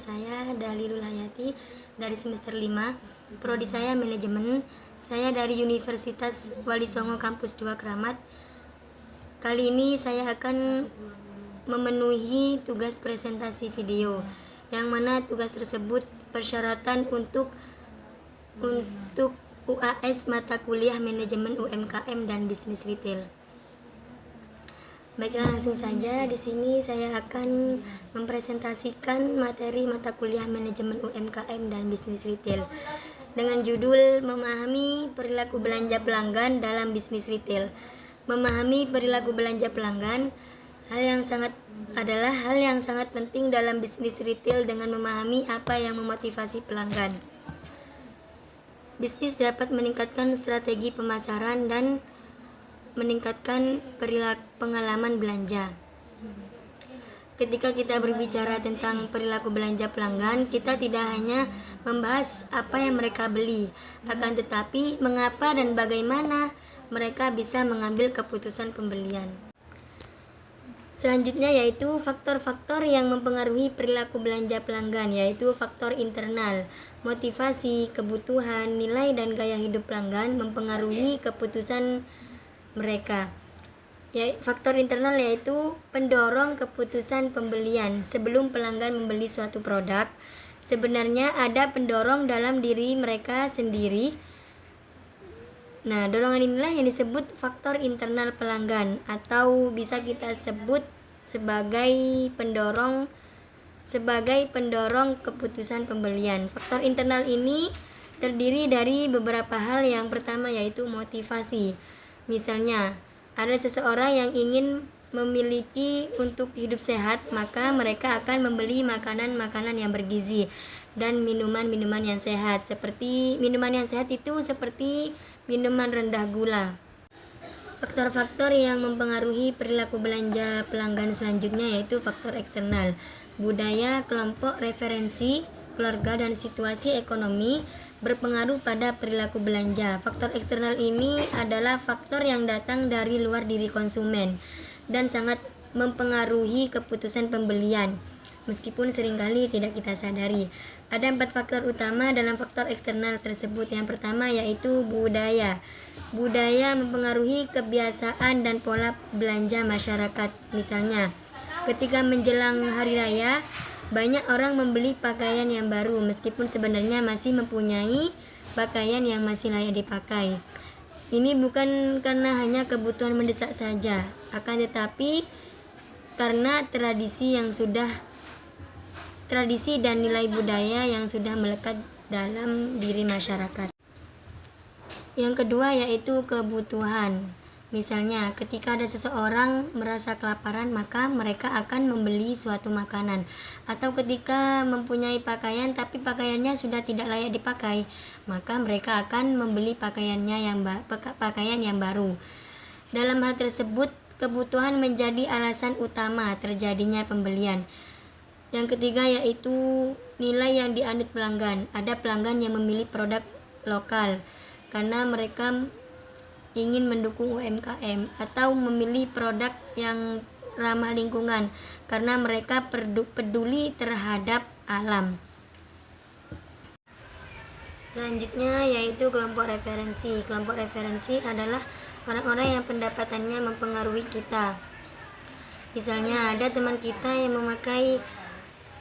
saya Dalilul Hayati dari semester 5, prodi saya manajemen. Saya dari Universitas Wali Songo Kampus 2 Kramat. Kali ini saya akan memenuhi tugas presentasi video, yang mana tugas tersebut persyaratan untuk UAS mata kuliah manajemen UMKM dan bisnis retail. Baiklah, langsung saja di sini saya akan mempresentasikan materi mata kuliah manajemen UMKM dan bisnis retail dengan judul memahami perilaku belanja pelanggan dalam bisnis retail. Memahami perilaku belanja pelanggan adalah hal yang sangat penting dalam bisnis retail dengan memahami apa yang memotivasi pelanggan. Bisnis dapat meningkatkan strategi pemasaran dan meningkatkan pengalaman belanja. Ketika kita berbicara tentang perilaku belanja pelanggan, kita tidak hanya membahas apa yang mereka beli, akan tetapi mengapa dan bagaimana mereka bisa mengambil keputusan pembelian. Selanjutnya yaitu faktor-faktor yang mempengaruhi perilaku belanja pelanggan, yaitu faktor internal, motivasi, kebutuhan, nilai dan gaya hidup pelanggan mempengaruhi keputusan mereka. Faktor internal yaitu pendorong keputusan pembelian. Sebelum pelanggan membeli suatu produk, sebenarnya ada pendorong dalam diri mereka sendiri. Nah, dorongan inilah yang disebut faktor internal pelanggan, atau bisa kita sebut sebagai pendorong keputusan pembelian. Faktor internal ini terdiri dari beberapa hal. Yang pertama yaitu motivasi. Misalnya, ada seseorang yang ingin memiliki untuk hidup sehat, maka mereka akan membeli makanan-makanan yang bergizi dan minuman-minuman yang sehat. Minuman yang sehat itu seperti minuman rendah gula. Faktor-faktor yang mempengaruhi perilaku belanja pelanggan selanjutnya yaitu faktor eksternal. Budaya, kelompok referensi, keluarga, dan situasi ekonomi berpengaruh pada perilaku belanja. Faktor eksternal ini adalah faktor yang datang dari luar diri konsumen dan sangat mempengaruhi keputusan pembelian, meskipun seringkali tidak kita sadari. Ada 4 faktor utama dalam faktor eksternal tersebut. Yang pertama yaitu budaya. Budaya mempengaruhi kebiasaan dan pola belanja masyarakat. Misalnya, ketika menjelang hari raya, banyak orang membeli pakaian yang baru meskipun sebenarnya masih mempunyai pakaian yang masih layak dipakai. Ini bukan karena hanya kebutuhan mendesak saja, akan tetapi karena tradisi dan nilai budaya yang sudah melekat dalam diri masyarakat. Yang kedua yaitu kebutuhan. Misalnya, ketika ada seseorang merasa kelaparan, maka mereka akan membeli suatu makanan. Atau ketika mempunyai pakaian tapi pakaiannya sudah tidak layak dipakai, maka mereka akan membeli pakaian yang baru. Dalam hal tersebut, kebutuhan menjadi alasan utama terjadinya pembelian. Yang ketiga yaitu nilai yang dianut pelanggan. Ada pelanggan yang memilih produk lokal karena mereka ingin mendukung UMKM, atau memilih produk yang ramah lingkungan karena mereka peduli terhadap alam. Selanjutnya yaitu kelompok referensi. Kelompok referensi adalah orang-orang yang pendapatannya mempengaruhi kita. Misalnya, ada teman kita yang memakai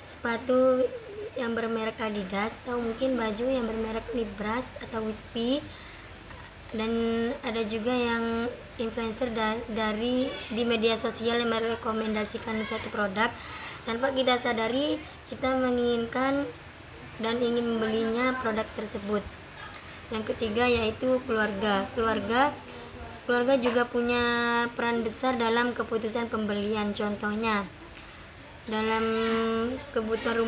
sepatu yang bermerek Adidas, atau mungkin baju yang bermerek Libras atau Wispi. Dan ada juga yang influencer di media sosial yang merekomendasikan suatu produk. Tanpa kita sadari, kita menginginkan dan ingin membelinya produk tersebut. Yang ketiga yaitu keluarga. Keluarga juga punya peran besar dalam keputusan pembelian. Contohnya, dalam kebutuhan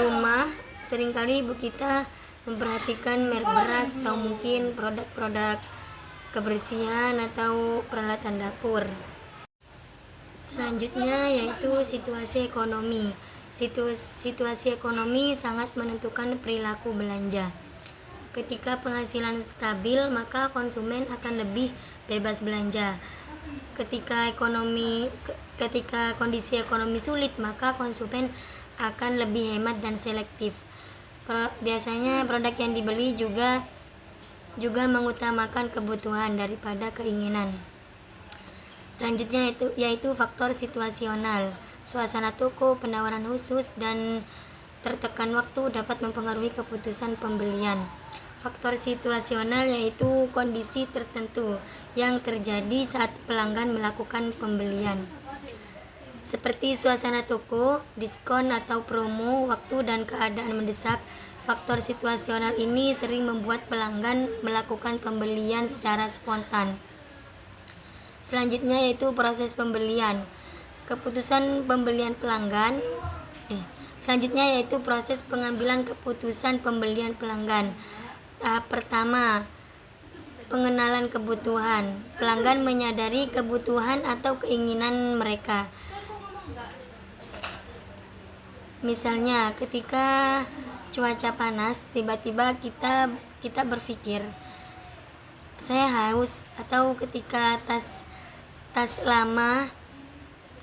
rumah seringkali ibu kita memperhatikan merek beras atau mungkin produk-produk kebersihan atau peralatan dapur. Selanjutnya yaitu situasi ekonomi. Situasi ekonomi sangat menentukan perilaku belanja. Ketika penghasilan stabil, maka konsumen akan lebih bebas belanja. Ketika kondisi ekonomi sulit, maka konsumen akan lebih hemat dan selektif. Biasanya produk yang dibeli juga mengutamakan kebutuhan daripada keinginan. Selanjutnya yaitu faktor situasional. Suasana toko, penawaran khusus, dan tertekan waktu dapat mempengaruhi keputusan pembelian. Faktor situasional yaitu kondisi tertentu yang terjadi saat pelanggan melakukan pembelian, seperti suasana toko, diskon atau promo, waktu dan keadaan mendesak. Faktor situasional ini sering membuat pelanggan melakukan pembelian secara spontan. Selanjutnya yaitu proses pembelian. Selanjutnya yaitu proses pengambilan keputusan pembelian pelanggan. Tahap pertama, pengenalan kebutuhan. Pelanggan menyadari kebutuhan atau keinginan mereka. Misalnya, ketika cuaca panas, tiba-tiba kita berpikir, saya haus, atau ketika tas lama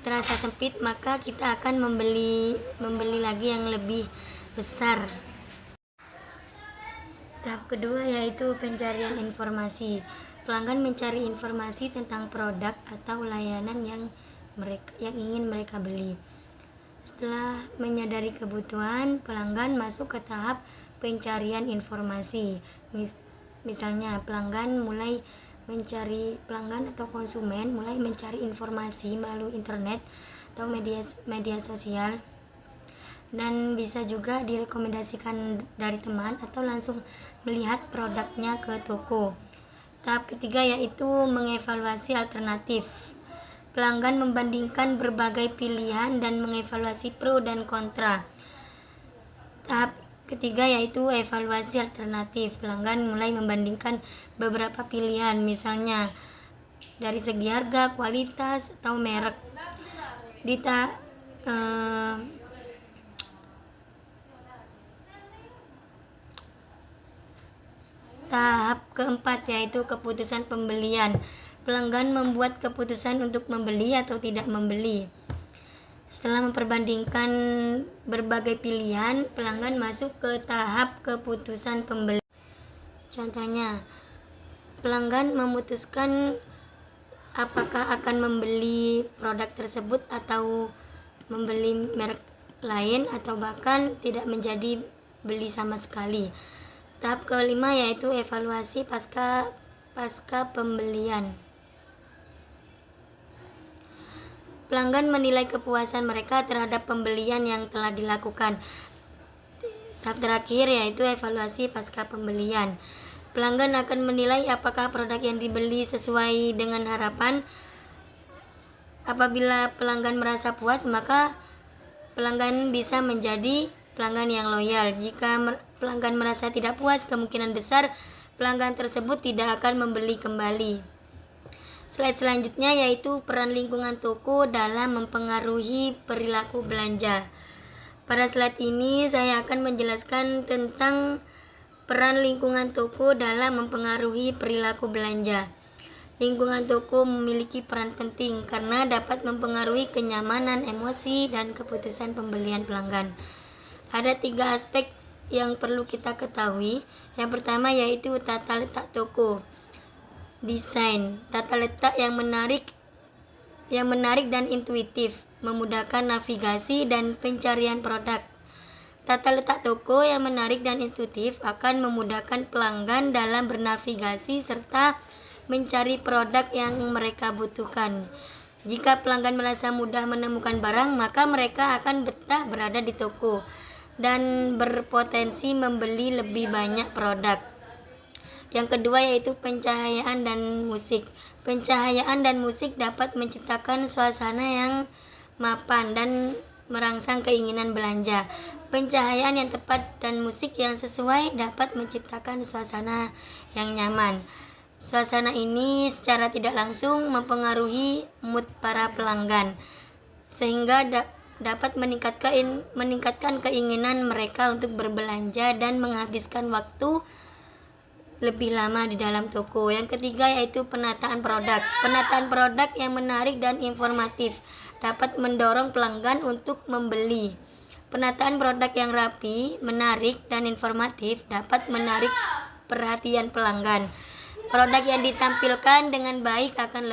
terasa sempit, maka kita akan membeli lagi yang lebih besar. Tahap kedua yaitu pencarian informasi. Pelanggan mencari informasi tentang produk atau layanan yang ingin mereka beli. Setelah menyadari kebutuhan, pelanggan masuk ke tahap pencarian informasi. Misalnya, pelanggan atau konsumen mulai mencari informasi melalui internet atau media sosial, dan bisa juga direkomendasikan dari teman atau langsung melihat produknya ke toko. Tahap ketiga yaitu mengevaluasi alternatif. Pelanggan membandingkan berbagai pilihan dan mengevaluasi pro dan kontra. Tahap ketiga yaitu evaluasi alternatif. Pelanggan mulai membandingkan beberapa pilihan, misalnya dari segi harga, kualitas, atau merek. Tahap keempat yaitu keputusan pembelian. Pelanggan membuat keputusan untuk membeli atau tidak membeli. Setelah memperbandingkan berbagai pilihan, pelanggan masuk ke tahap keputusan pembelian. Contohnya, pelanggan memutuskan apakah akan membeli produk tersebut atau membeli merek lain, atau bahkan tidak menjadi beli sama sekali. Tahap kelima yaitu evaluasi pasca pembelian. Pelanggan menilai kepuasan mereka terhadap pembelian yang telah dilakukan. Tahap terakhir yaitu evaluasi pasca pembelian. Pelanggan akan menilai apakah produk yang dibeli sesuai dengan harapan. Apabila pelanggan merasa puas, maka pelanggan bisa menjadi pelanggan yang loyal. Jika pelanggan merasa tidak puas, kemungkinan besar pelanggan tersebut tidak akan membeli kembali. Slide selanjutnya yaitu peran lingkungan toko dalam mempengaruhi perilaku belanja. Pada slide ini saya akan menjelaskan tentang peran lingkungan toko dalam mempengaruhi perilaku belanja. Lingkungan toko memiliki peran penting karena dapat mempengaruhi kenyamanan, emosi, dan keputusan pembelian pelanggan. Ada 3 aspek yang perlu kita ketahui. Yang pertama yaitu tata letak toko. Desain, tata letak yang menarik dan intuitif, memudahkan navigasi dan pencarian produk. Tata letak toko yang menarik dan intuitif akan memudahkan pelanggan dalam bernavigasi serta mencari produk yang mereka butuhkan. Jika pelanggan merasa mudah menemukan barang, maka mereka akan betah berada di toko dan berpotensi membeli lebih banyak produk. Yang kedua yaitu pencahayaan dan musik. Pencahayaan dan musik dapat menciptakan suasana yang mapan dan merangsang keinginan belanja. Pencahayaan yang tepat dan musik yang sesuai dapat menciptakan suasana yang nyaman. Suasana ini secara tidak langsung mempengaruhi mood para pelanggan, sehingga dapat meningkatkan keinginan mereka untuk berbelanja dan menghabiskan waktu lebih lama di dalam toko. Yang ketiga yaitu penataan produk. Penataan produk yang menarik dan informatif dapat mendorong pelanggan untuk membeli. Penataan produk yang rapi, menarik, dan informatif dapat menarik perhatian pelanggan. Produk yang ditampilkan dengan baik akan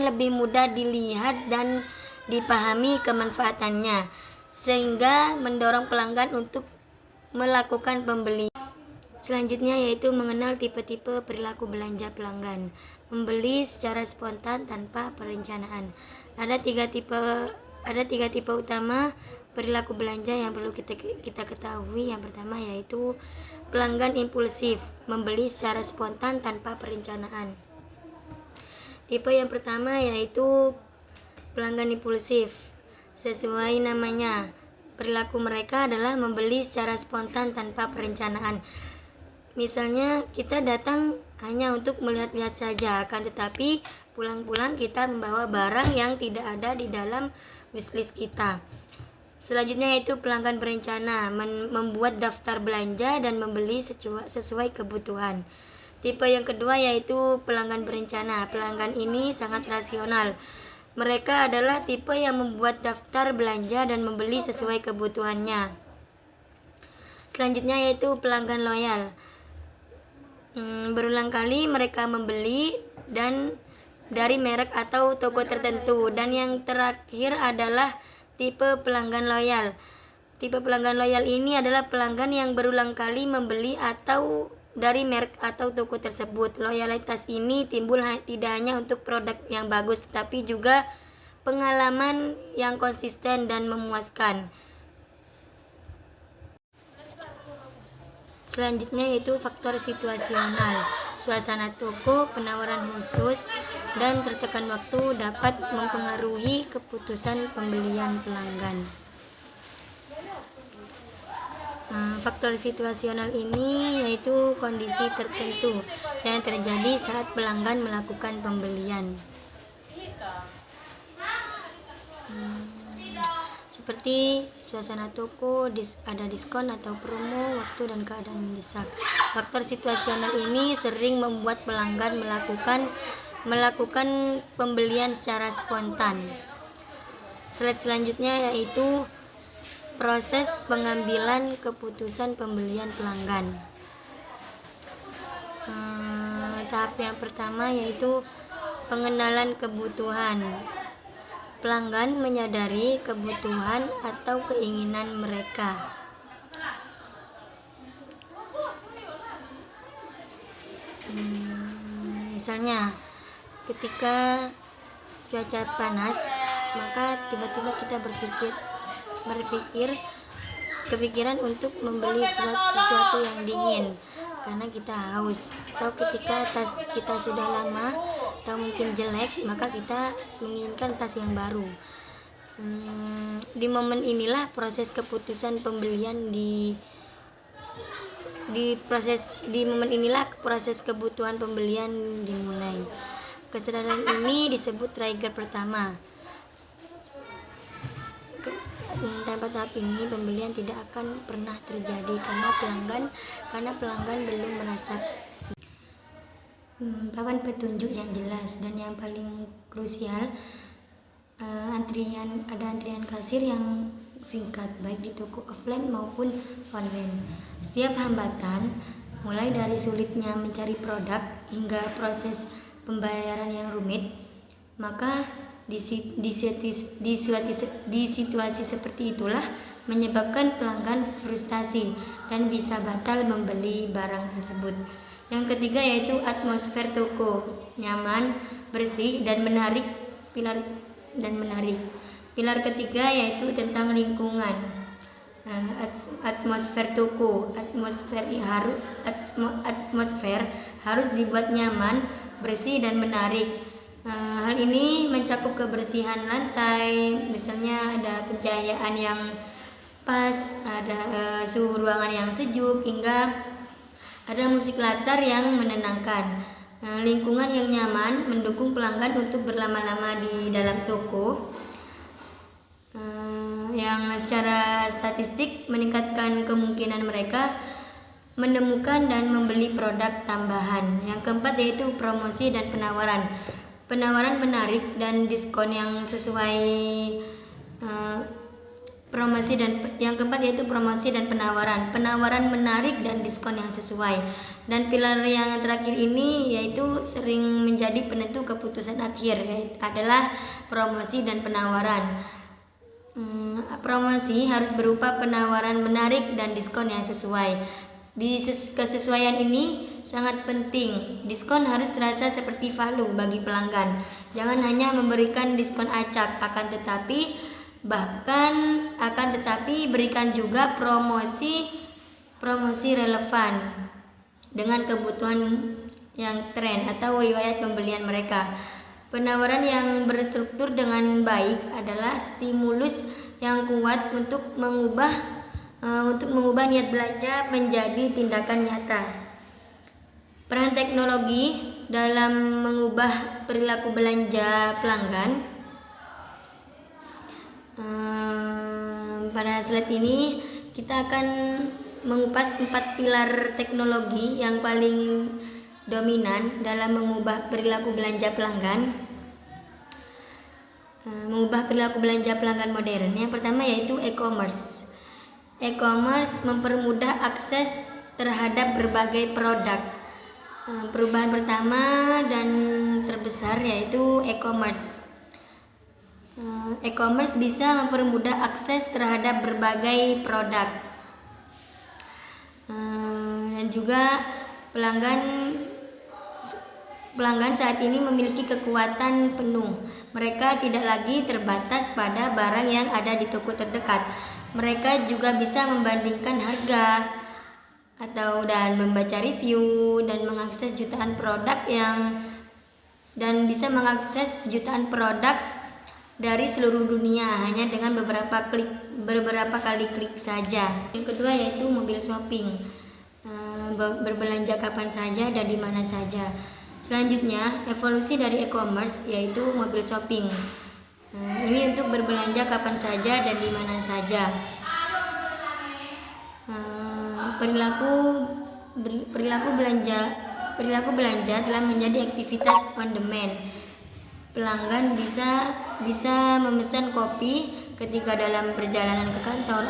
lebih mudah dilihat dan dipahami kemanfaatannya, sehingga mendorong pelanggan untuk melakukan pembelian. Selanjutnya yaitu mengenal tipe-tipe perilaku belanja pelanggan. Membeli secara spontan tanpa perencanaan. Ada tiga tipe utama perilaku belanja yang perlu kita ketahui. Yang pertama yaitu pelanggan impulsif, membeli secara spontan tanpa perencanaan. Tipe yang pertama yaitu pelanggan impulsif. Sesuai namanya, perilaku mereka adalah membeli secara spontan tanpa perencanaan. Misalnya kita datang hanya untuk melihat-lihat saja, akan tetapi pulang-pulang kita membawa barang yang tidak ada di dalam wishlist kita. Selanjutnya yaitu pelanggan berencana, membuat daftar belanja dan membeli sesuai kebutuhan. Tipe yang kedua yaitu pelanggan berencana. Pelanggan ini sangat rasional. Mereka adalah tipe yang membuat daftar belanja dan membeli sesuai kebutuhannya. Selanjutnya yaitu pelanggan loyal. Berulang kali mereka membeli dan dari merek atau toko tertentu. Dan yang terakhir adalah tipe pelanggan loyal. Tipe pelanggan loyal ini adalah pelanggan yang berulang kali membeli atau dari merek atau toko tersebut. Loyalitas ini timbul tidak hanya untuk produk yang bagus, tetapi juga pengalaman yang konsisten dan memuaskan. Selanjutnya yaitu faktor situasional. Suasana toko, penawaran khusus, dan tertekan waktu dapat mempengaruhi keputusan pembelian pelanggan. Faktor situasional ini yaitu kondisi tertentu yang terjadi saat pelanggan melakukan pembelian. Seperti suasana toko, ada diskon atau promo, waktu dan keadaan mendesak. Faktor situasional ini sering membuat pelanggan melakukan pembelian secara spontan. Slide selanjutnya yaitu proses pengambilan keputusan pembelian pelanggan. Tahap yang pertama yaitu pengenalan kebutuhan. Pelanggan menyadari kebutuhan atau keinginan mereka. Misalnya, ketika cuaca panas, maka tiba-tiba kita kepikiran untuk membeli sesuatu yang dingin karena kita haus, atau ketika tas kita sudah lama atau mungkin jelek, maka kita menginginkan tas yang baru. Di momen inilah proses keputusan pembelian proses kebutuhan pembelian dimulai. Kesadaran ini disebut trigger pertama. Tanpa tahap ini pembelian tidak akan pernah terjadi karena pelanggan belum merasa. Papan petunjuk yang jelas dan yang paling krusial, ada antrian kasir yang singkat baik di toko offline maupun online. Setiap hambatan, mulai dari sulitnya mencari produk hingga proses pembayaran yang rumit, maka di situasi seperti itulah menyebabkan pelanggan frustasi dan bisa batal membeli barang tersebut. Yang ketiga yaitu atmosfer toko, nyaman, bersih, dan menarik. Pilar ketiga yaitu tentang lingkungan. Atmosfer toko, atmosfer harus dibuat nyaman, bersih, dan menarik. Hal ini mencakup kebersihan lantai, misalnya ada pencahayaan yang pas, ada suhu ruangan yang sejuk, hingga ada musik latar yang menenangkan. Lingkungan yang nyaman mendukung pelanggan untuk berlama-lama di dalam toko, yang secara statistik meningkatkan kemungkinan mereka menemukan dan membeli produk tambahan. Yang keempat yaitu promosi dan penawaran. Penawaran menarik dan diskon yang sesuai Promosi dan yang keempat yaitu promosi dan penawaran. Penawaran menarik dan diskon yang sesuai. Dan pilar yang terakhir ini yaitu sering menjadi penentu keputusan akhir, yaitu adalah promosi dan penawaran. Promosi harus berupa penawaran menarik dan diskon yang sesuai. Di kesesuaian ini sangat penting. Diskon harus terasa seperti value bagi pelanggan. Jangan hanya memberikan diskon acak, akan tetapi berikan juga promosi relevan dengan kebutuhan yang tren atau riwayat pembelian mereka. Penawaran yang berstruktur dengan baik adalah stimulus yang kuat untuk mengubah niat belanja menjadi tindakan nyata. Peran teknologi dalam mengubah perilaku belanja pelanggan. Pada slide ini kita akan mengupas 4 pilar teknologi yang paling dominan dalam mengubah perilaku belanja pelanggan. Mengubah perilaku belanja pelanggan modern. Yang pertama yaitu e-commerce. E-commerce mempermudah akses terhadap berbagai produk. Perubahan pertama dan terbesar yaitu e-commerce. E-commerce bisa mempermudah akses terhadap berbagai produk, dan juga pelanggan saat ini memiliki kekuatan penuh. Mereka tidak lagi terbatas pada barang yang ada di toko terdekat. Mereka juga bisa membandingkan harga dan membaca review dan mengakses jutaan produk dari seluruh dunia hanya dengan beberapa kali klik saja. Yang kedua yaitu mobil shopping, berbelanja kapan saja dan di mana saja. Selanjutnya evolusi dari e-commerce yaitu mobil shopping. Ini untuk berbelanja kapan saja dan di mana saja. Perilaku belanja telah menjadi aktivitas on demand. Pelanggan bisa memesan kopi ketika dalam perjalanan ke kantor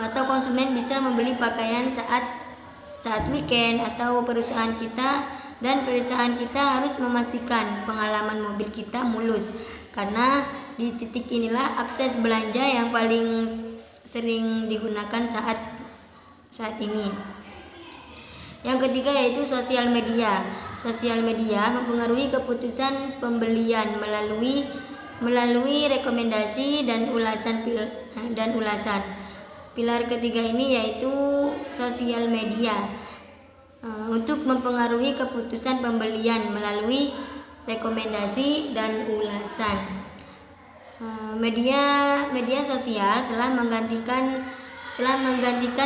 atau konsumen bisa membeli pakaian saat weekend atau perusahaan kita harus memastikan pengalaman mobil kita mulus, karena di titik inilah akses belanja yang paling sering digunakan saat ini. Yang ketiga yaitu sosial media. Sosial media mempengaruhi keputusan pembelian melalui rekomendasi dan ulasan. Pilar ketiga ini yaitu sosial media untuk mempengaruhi keputusan pembelian melalui rekomendasi dan ulasan. Media sosial telah menggantikan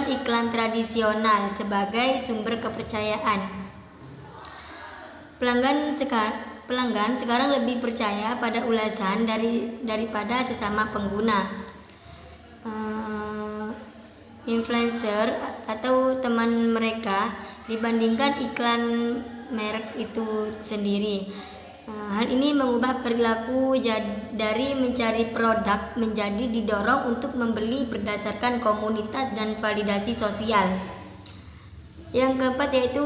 iklan tradisional sebagai sumber kepercayaan. Pelanggan sekarang lebih percaya pada ulasan daripada sesama pengguna. Influencer atau teman mereka dibandingkan iklan merek itu sendiri. Hal ini mengubah perilaku dari mencari produk menjadi didorong untuk membeli berdasarkan komunitas dan validasi sosial. Yang keempat yaitu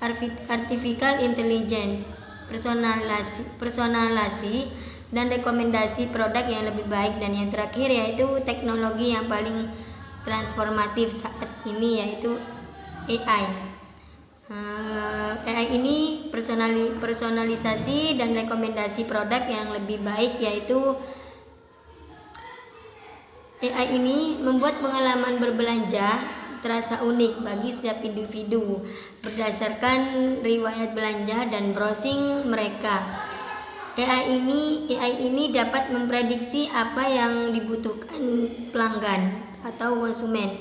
artificial intelligence, personalisasi dan rekomendasi produk yang lebih baik. Dan yang terakhir yaitu teknologi yang paling transformatif saat ini yaitu AI. AI ini personalisasi dan rekomendasi produk yang lebih baik, yaitu AI ini membuat pengalaman berbelanja terasa unik bagi setiap individu berdasarkan riwayat belanja dan browsing mereka. AI ini dapat memprediksi apa yang dibutuhkan pelanggan atau konsumen.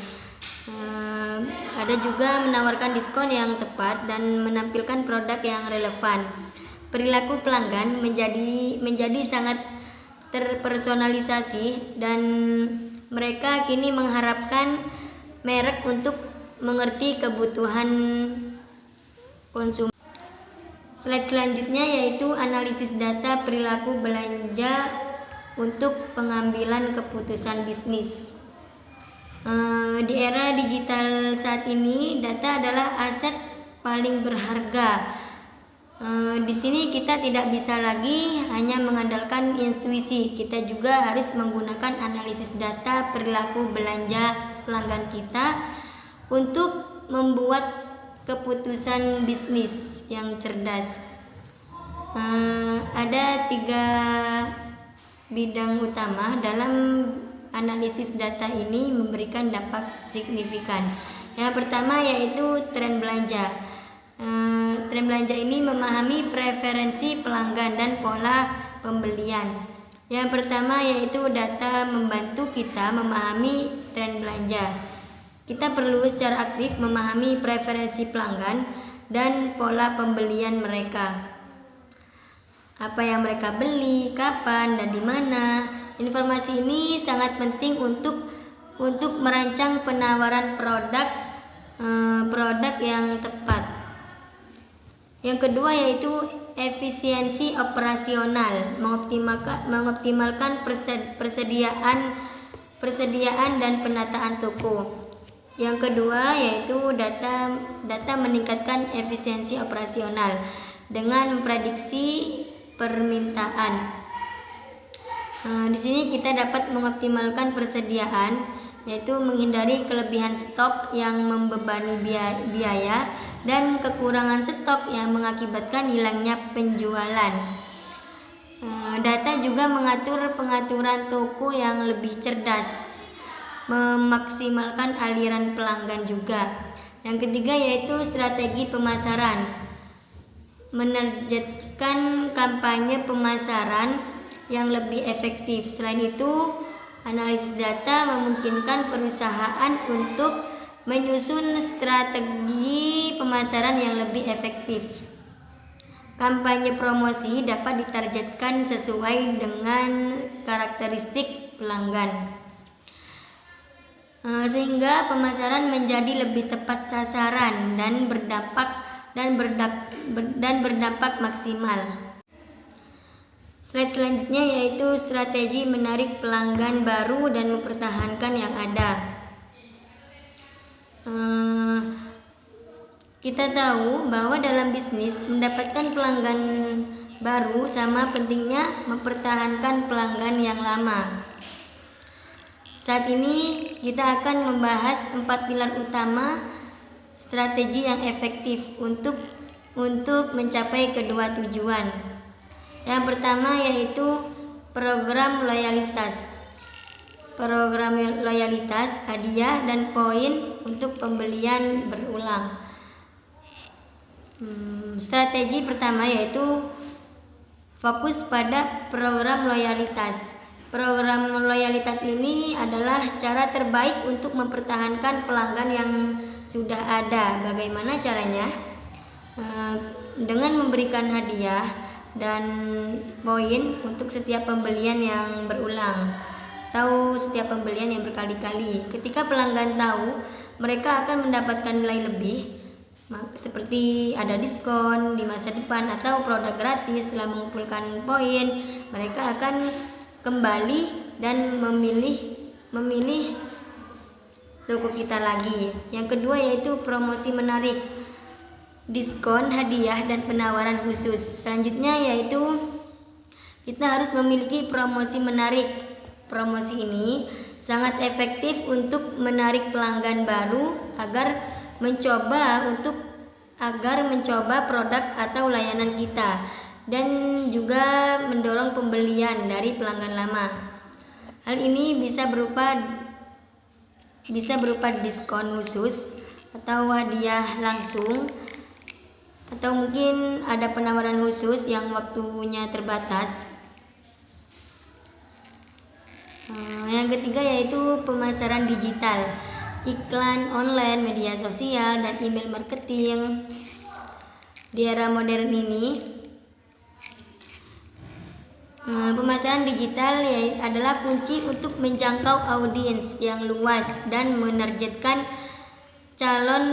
Ada juga menawarkan diskon yang tepat dan menampilkan produk yang relevan. Perilaku pelanggan menjadi sangat terpersonalisasi dan mereka kini mengharapkan merek untuk mengerti kebutuhan konsumen. Slide selanjutnya yaitu analisis data perilaku belanja untuk pengambilan keputusan bisnis. Di era digital saat ini, data adalah aset paling berharga. Di sini kita tidak bisa lagi hanya mengandalkan intuisi, kita juga harus menggunakan analisis data perilaku belanja pelanggan kita untuk membuat keputusan bisnis yang cerdas. Ada 3 bidang utama dalam analisis data ini memberikan dampak signifikan. Yang pertama yaitu tren belanja. Tren belanja ini memahami preferensi pelanggan dan pola pembelian. Yang pertama yaitu data membantu kita memahami tren belanja. Kita perlu secara aktif memahami preferensi pelanggan dan pola pembelian mereka. Apa yang mereka beli, kapan, dan di mana. Informasi ini sangat penting untuk merancang penawaran produk yang tepat. Yang kedua yaitu efisiensi operasional, mengoptimalkan persediaan dan penataan toko. Yang kedua yaitu data meningkatkan efisiensi operasional dengan memprediksi permintaan. Di sini kita dapat mengoptimalkan persediaan, yaitu menghindari kelebihan stok yang membebani biaya dan kekurangan stok yang mengakibatkan hilangnya penjualan. Data juga mengatur pengaturan toko yang lebih cerdas, memaksimalkan aliran pelanggan juga. Yang ketiga yaitu strategi pemasaran, menerjemahkan kampanye pemasaran yang lebih efektif. Selain itu, analisis data memungkinkan perusahaan untuk menyusun strategi pemasaran yang lebih efektif. Kampanye promosi dapat ditargetkan sesuai dengan karakteristik pelanggan, sehingga pemasaran menjadi lebih tepat sasaran dan berdampak maksimal. Slide selanjutnya yaitu strategi menarik pelanggan baru dan mempertahankan yang ada. Kita tahu bahwa dalam bisnis mendapatkan pelanggan baru sama pentingnya mempertahankan pelanggan yang lama. Saat ini kita akan membahas 4 pilar utama strategi yang efektif untuk mencapai kedua tujuan. Yang pertama yaitu program loyalitas. Program loyalitas, hadiah, dan poin untuk pembelian berulang. Strategi pertama yaitu fokus pada program loyalitas. Program loyalitas ini adalah cara terbaik untuk mempertahankan pelanggan yang sudah ada. Bagaimana caranya? Dengan memberikan hadiah dan poin untuk setiap pembelian yang berulang. Tahu setiap pembelian yang berkali-kali. Ketika pelanggan tahu, mereka akan mendapatkan nilai lebih, seperti ada diskon di masa depan atau produk gratis. Setelah mengumpulkan poin, mereka akan kembali dan memilih toko kita lagi. Yang kedua yaitu promosi menarik, diskon, hadiah, dan penawaran khusus. Selanjutnya yaitu kita harus memiliki promosi menarik. Promosi ini sangat efektif untuk menarik pelanggan baru agar mencoba produk atau layanan kita, dan juga mendorong pembelian dari pelanggan lama. Hal ini bisa berupa diskon khusus atau hadiah langsung, atau mungkin ada penawaran khusus yang waktunya terbatas. Yang ketiga yaitu pemasaran digital, iklan online, media sosial, dan email marketing. Di era modern ini, pemasaran digital adalah kunci untuk menjangkau audiens yang luas dan menargetkan calon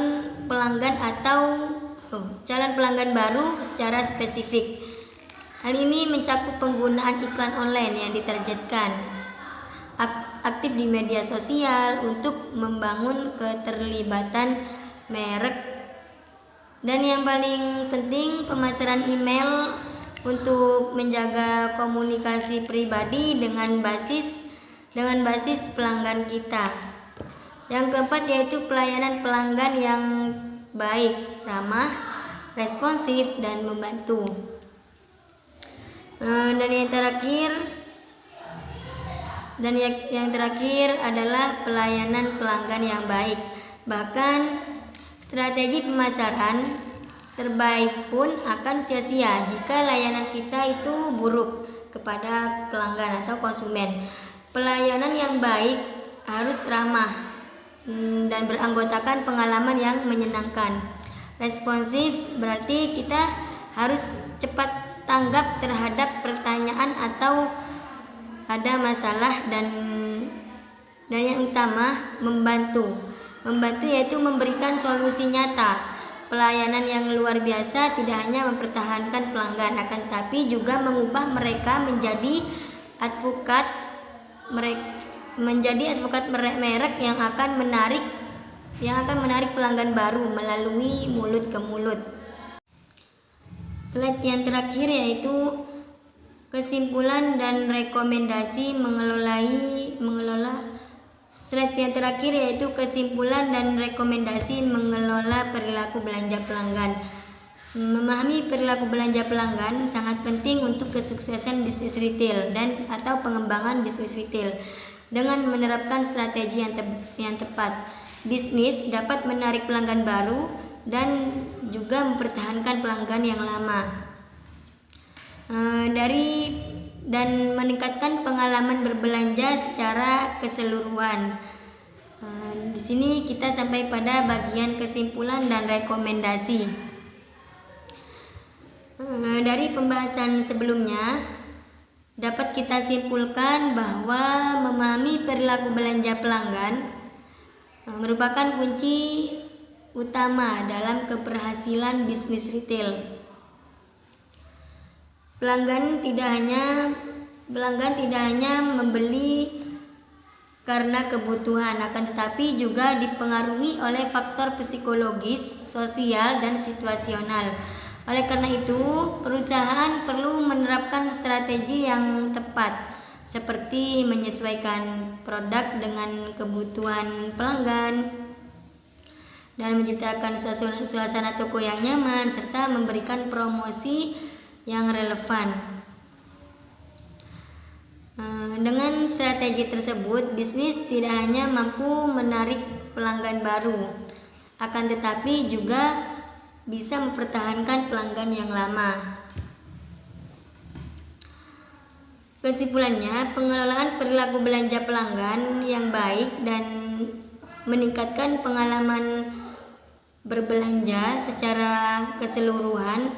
pelanggan baru secara spesifik. Hal ini mencakup penggunaan iklan online yang ditargetkan, aktif di media sosial untuk membangun keterlibatan merek, dan yang paling penting pemasaran email untuk menjaga komunikasi pribadi dengan basis pelanggan kita. Yang keempat yaitu pelayanan pelanggan yang baik, ramah, responsif, dan membantu. Dan yang terakhir adalah pelayanan pelanggan yang baik. Bahkan strategi pemasaran terbaik pun akan sia-sia jika layanan kita itu buruk kepada pelanggan atau konsumen. Pelayanan yang baik harus ramah dan beranggotakan pengalaman yang menyenangkan. Responsif berarti kita harus cepat tanggap terhadap pertanyaan atau ada masalah, dan yang utama membantu yaitu memberikan solusi nyata. Pelayanan yang luar biasa tidak hanya mempertahankan pelanggan, akan tetapi juga mengubah mereka menjadi advokat merek yang akan menarik pelanggan baru melalui mulut ke mulut. Slide yang terakhir yaitu kesimpulan dan rekomendasi mengelola perilaku belanja pelanggan. Memahami perilaku belanja pelanggan sangat penting untuk kesuksesan bisnis retail dan atau pengembangan bisnis retail. Dengan menerapkan strategi yang tepat, bisnis dapat menarik pelanggan baru dan juga mempertahankan pelanggan yang lama. Dan meningkatkan pengalaman berbelanja secara keseluruhan. Di sini kita sampai pada bagian kesimpulan dan rekomendasi. Dari pembahasan sebelumnya dapat kita simpulkan bahwa memahami perilaku belanja pelanggan merupakan kunci utama dalam keberhasilan bisnis retail. Pelanggan tidak hanya membeli karena kebutuhan, akan tetapi juga dipengaruhi oleh faktor psikologis, sosial, dan situasional. Oleh karena itu, perusahaan perlu menerapkan strategi yang tepat, seperti menyesuaikan produk dengan kebutuhan pelanggan dan menciptakan suasana toko yang nyaman, serta memberikan promosi yang relevan. Dengan strategi tersebut, bisnis tidak hanya mampu menarik pelanggan baru, akan tetapi juga bisa mempertahankan pelanggan yang lama. Kesimpulannya, pengelolaan perilaku belanja pelanggan yang baik dan meningkatkan pengalaman berbelanja secara keseluruhan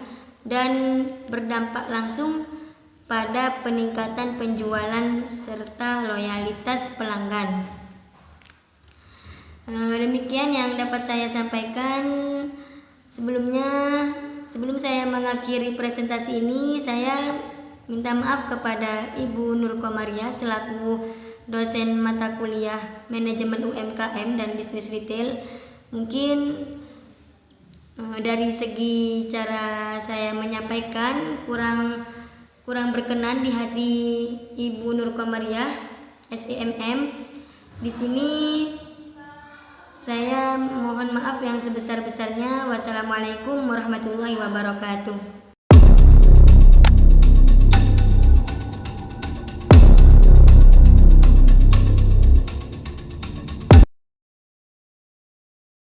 dan berdampak langsung pada peningkatan penjualan serta loyalitas pelanggan. Demikian yang dapat saya sampaikan. Sebelum saya mengakhiri presentasi ini, saya minta maaf kepada Ibu Nur Komaria selaku dosen mata kuliah Manajemen UMKM dan Bisnis Retail. Mungkin dari segi cara saya menyampaikan kurang berkenan di hati Ibu Nur Komaria SEMM. Di sini saya mohon maaf yang sebesar-besarnya. Wassalamualaikum warahmatullahi wabarakatuh.